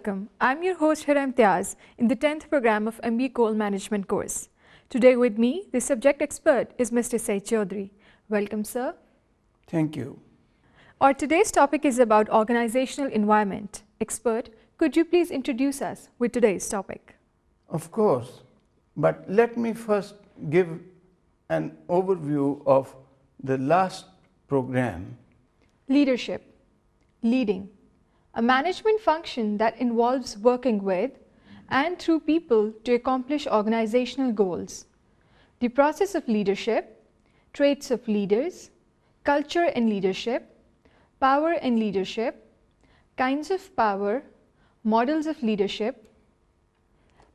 welcome. I'm your host Hira Imtiaz in the 10th program of MBA Coal Management course. Today with me, the subject expert is Mr. Said Chaudhary. Welcome, sir. Thank you. Our today's topic is about organizational environment. Expert, could you please introduce us with today's topic? Of course, but let me first give an overview of the last program. Leadership, leading, a management function that involves working with and through people to accomplish organizational goals. The process of leadership, traits of leaders, culture and leadership, power and leadership, kinds of power, models of leadership.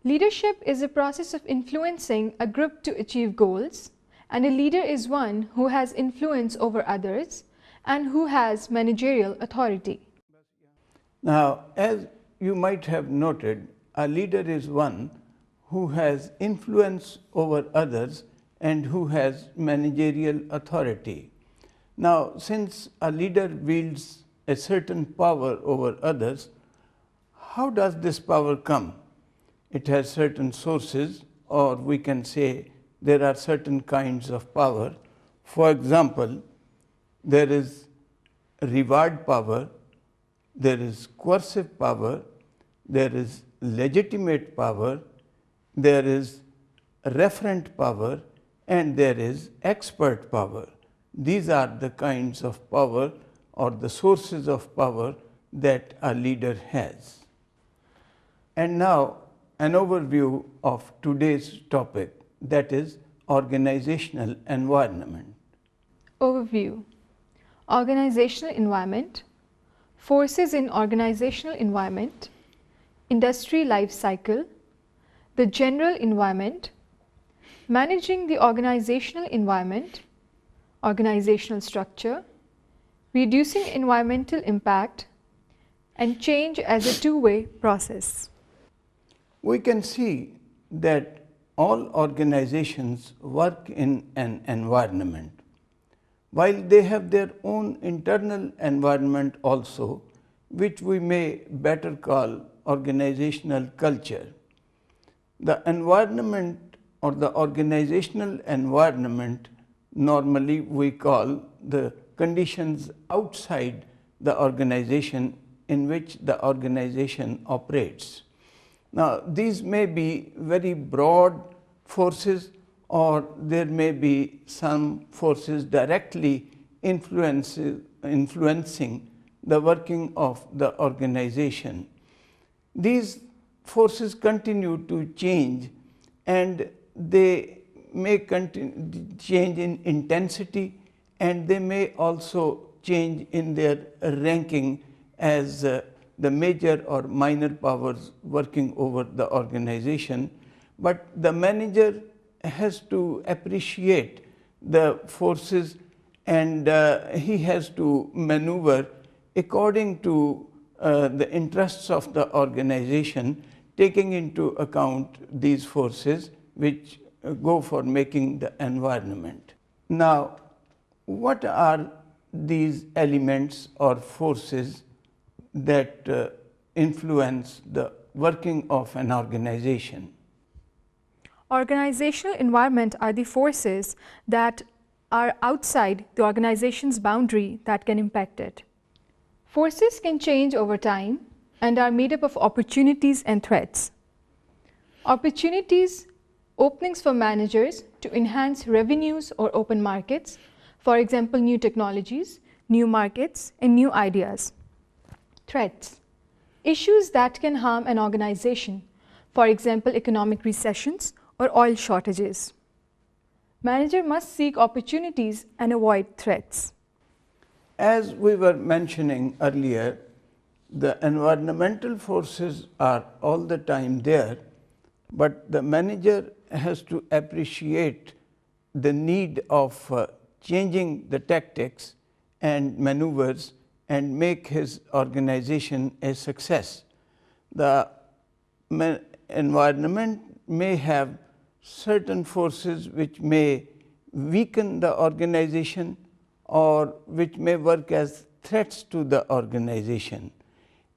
Leadership is a process of influencing a group to achieve goals, and a leader is one who has influence over others and who has managerial authority. Now, as you might have noted, a leader is one who has influence over others and who has managerial authority. Now, since a leader wields a certain power over others, how does this power come? It has certain sources, or we can say there are certain kinds of power. For example, there is reward power, there is coercive power, there is legitimate power, there is referent power, and there is expert power. These are the kinds of power or the sources of power that a leader has. And now an overview of today's topic, that is organizational environment. Overview. Organizational environment, forces in organizational environment, industry life cycle, the general environment, managing the organizational environment, organizational structure, reducing environmental impact, and change as a two-way process. We can see that all organizations work in an environment. While they have their own internal environment also, which we may better call organizational culture. The environment or the organizational environment normally we call the conditions outside the organization in which the organization operates. Now, these may be very broad forces, or there may be some forces directly influencing the working of the organization. These forces continue to change, and they may change in intensity, and they may also change in their ranking as the major or minor powers working over the organization. But the manager has to appreciate the forces, and he has to maneuver according to the interests of the organization, taking into account these forces which go for making the environment. Now, what are these elements or forces that influence the working of an organization? Organizational environment are the forces that are outside the organization's boundary that can impact it. Forces can change over time and are made up of opportunities and threats. Opportunities, openings for managers to enhance revenues or open markets, for example, new technologies, new markets, and new ideas. Threats, issues that can harm an organization, for example, economic recessions or oil shortages. Manager must seek opportunities and avoid threats. As we were mentioning earlier, the environmental forces are all the time there, but the manager has to appreciate the need of changing the tactics and maneuvers and make his organization a success. The environment may have certain forces which may weaken the organization or which may work as threats to the organization.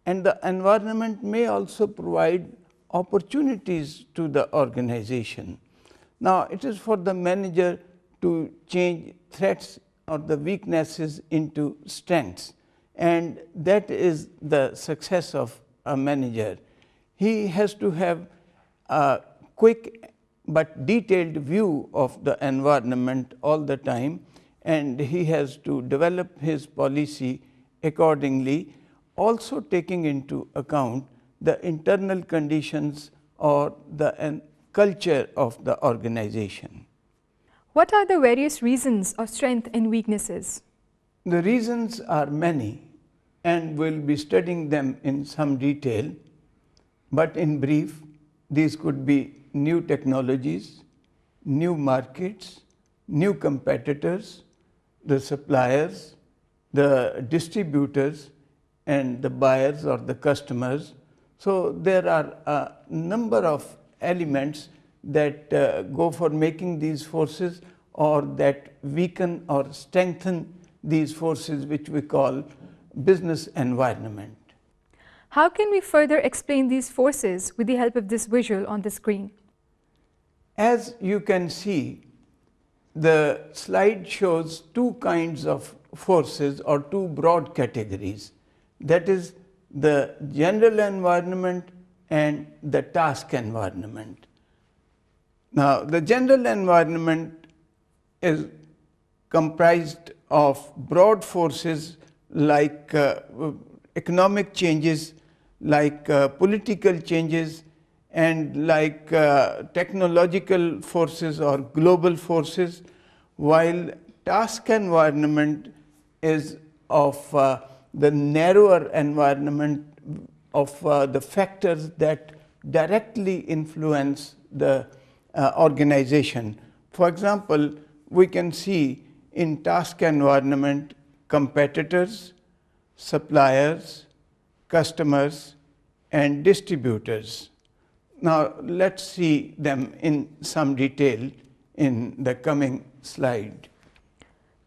and the environment may also provide opportunities to the organization. Now, it is for the manager to change threats or the weaknesses into strengths, and that is the success of a manager. He has to have a quick but detailed view of the environment all the time, and he has to develop his policy accordingly, also taking into account the internal conditions or the culture of the organization. What are the various reasons of strength and weaknesses? The reasons are many, and we'll be studying them in some detail, but in brief, these could be new technologies, new markets, new competitors, the suppliers, the distributors, and the buyers or the customers. So there are a number of elements that go for making these forces or that weaken or strengthen these forces, which we call business environment. How can we further explain these forces with the help of this visual on the screen? As you can see, the slide shows two kinds of forces or two broad categories. That is the general environment and the task environment. Now, the general environment is comprised of broad forces like economic changes, like political changes, and like technological forces or global forces, while task environment is of the narrower environment of the factors that directly influence the organization. For example, we can see in task environment competitors, suppliers, customers, and distributors. Now, let's see them in some detail in the coming slide.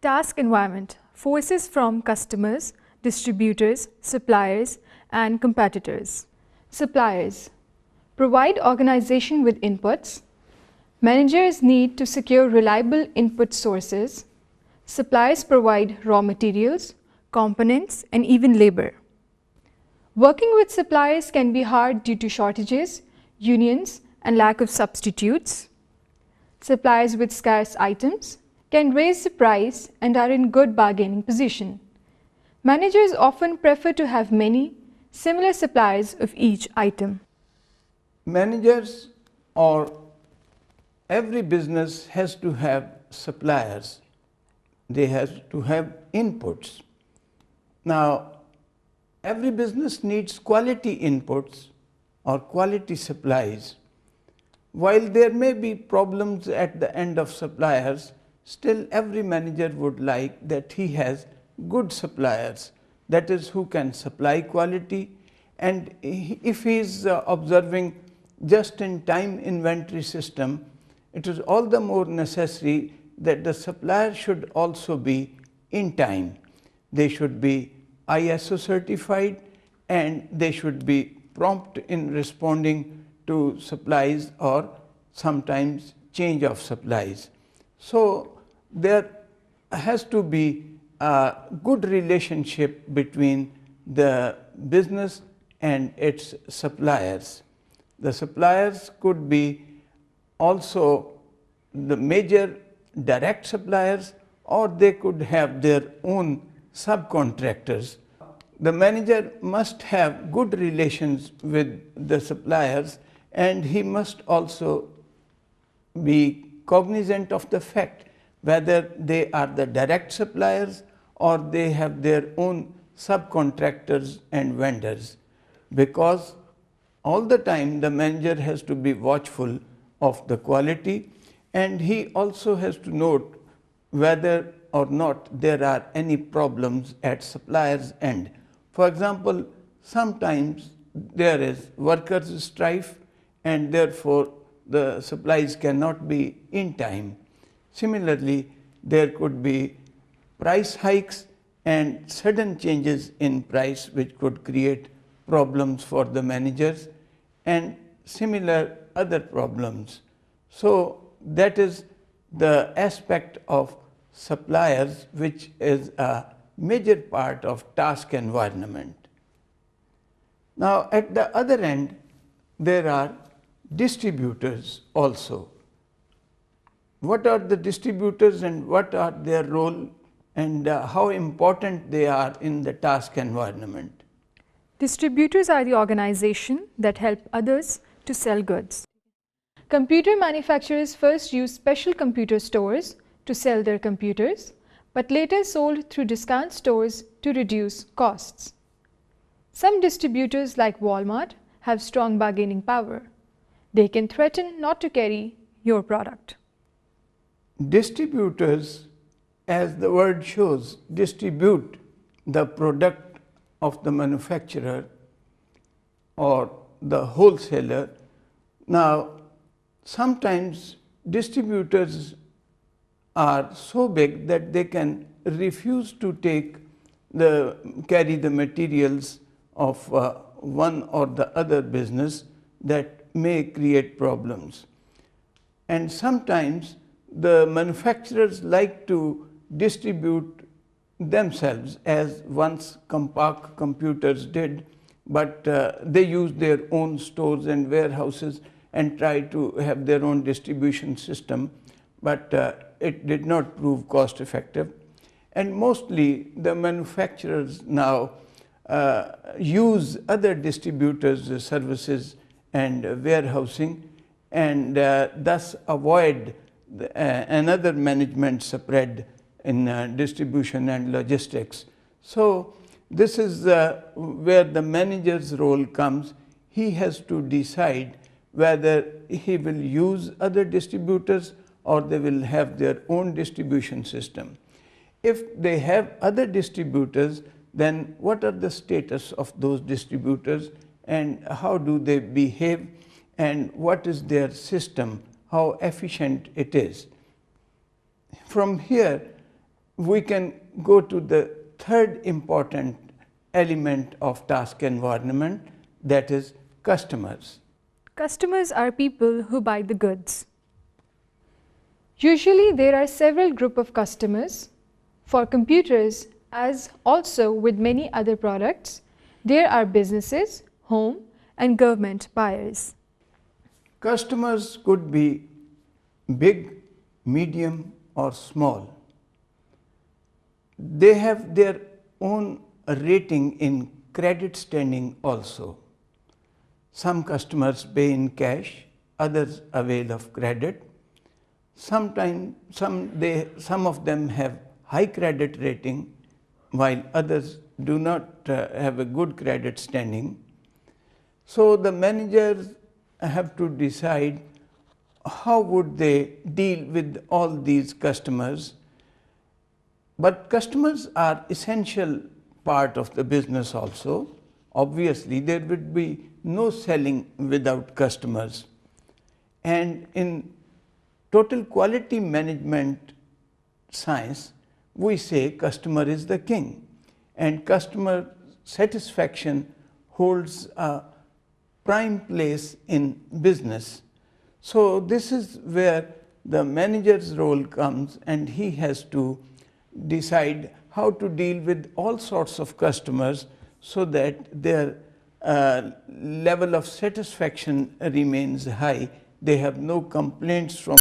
Task environment: forces from customers, distributors, suppliers, and competitors. Suppliers provide organization with inputs. Managers need to secure reliable input sources. Suppliers provide raw materials, components, and even labor. Working with suppliers can be hard due to shortages, unions, and lack of substitutes. Suppliers with scarce items can raise the price and are in good bargaining position. Managers often prefer to have many similar suppliers of each item. Managers or every business has to have suppliers. They have to have inputs. Now, every business needs quality inputs or quality supplies. While there may be problems at the end of suppliers, still every manager would like that he has good suppliers, that is, who can supply quality, and if he is observing just-in-time inventory system, it is all the more necessary that the supplier should also be in time. They should be ISO certified and they should be prompt in responding to supplies or sometimes change of supplies. So there has to be a good relationship between the business and its suppliers. The suppliers could be also the major direct suppliers, or they could have their own subcontractors. The manager must have good relations with the suppliers, and he must also be cognizant of the fact whether they are the direct suppliers or they have their own subcontractors and vendors, because all the time the manager has to be watchful of the quality, and he also has to note whether or not there are any problems at supplier's end. For example, sometimes there is workers' strife and therefore the supplies cannot be in time. Similarly, there could be price hikes and sudden changes in price which could create problems for the managers and similar other problems. So, that is the aspect of suppliers which is a major part of task environment. Now, at the other end there are distributors also. What are the distributors and what are their role and how important they are in the task environment? Distributors are the organization that help others to sell goods. Computer manufacturers first used special computer stores to sell their computers, but later sold through discount stores to reduce costs. Some distributors like Walmart have strong bargaining power. They can threaten not to carry your product. Distributors, as the word shows, distribute the product of the manufacturer or the wholesaler. Now, sometimes distributors are so big that they can refuse to carry the materials of one or the other business that may create problems. And sometimes the manufacturers like to distribute themselves, as once Compaq Computers did, but they used their own stores and warehouses and tried to have their own distribution system, but it did not prove cost effective. And mostly the manufacturers now use other distributors' services and warehousing, and thus avoid another management spread in distribution and logistics. So, this is where the manager's role comes. He has to decide whether he will use other distributors or they will have their own distribution system. If they have other distributors, then what are the status of those distributors and how do they behave and what is their system, how efficient it is. From here, we can go to the third important element of task environment, that is customers. Customers are people who buy the goods. Usually there are several groups of customers. For computers, as also with many other products, there are businesses, home and government buyers. Customers could be big, medium or small. They have their own rating in credit standing also. Some customers pay in cash, others avail of credit. Sometimes some of them have high credit rating while others do not have a good credit standing. So, the managers have to decide how would they deal with all these customers. But customers are essential part of the business also. Obviously, there would be no selling without customers. And in total quality management science, we say customer is the king, and customer satisfaction holds a prime place in business. So, this is where the manager's role comes, and he has to decide how to deal with all sorts of customers so that their level of satisfaction remains high. They have no complaints from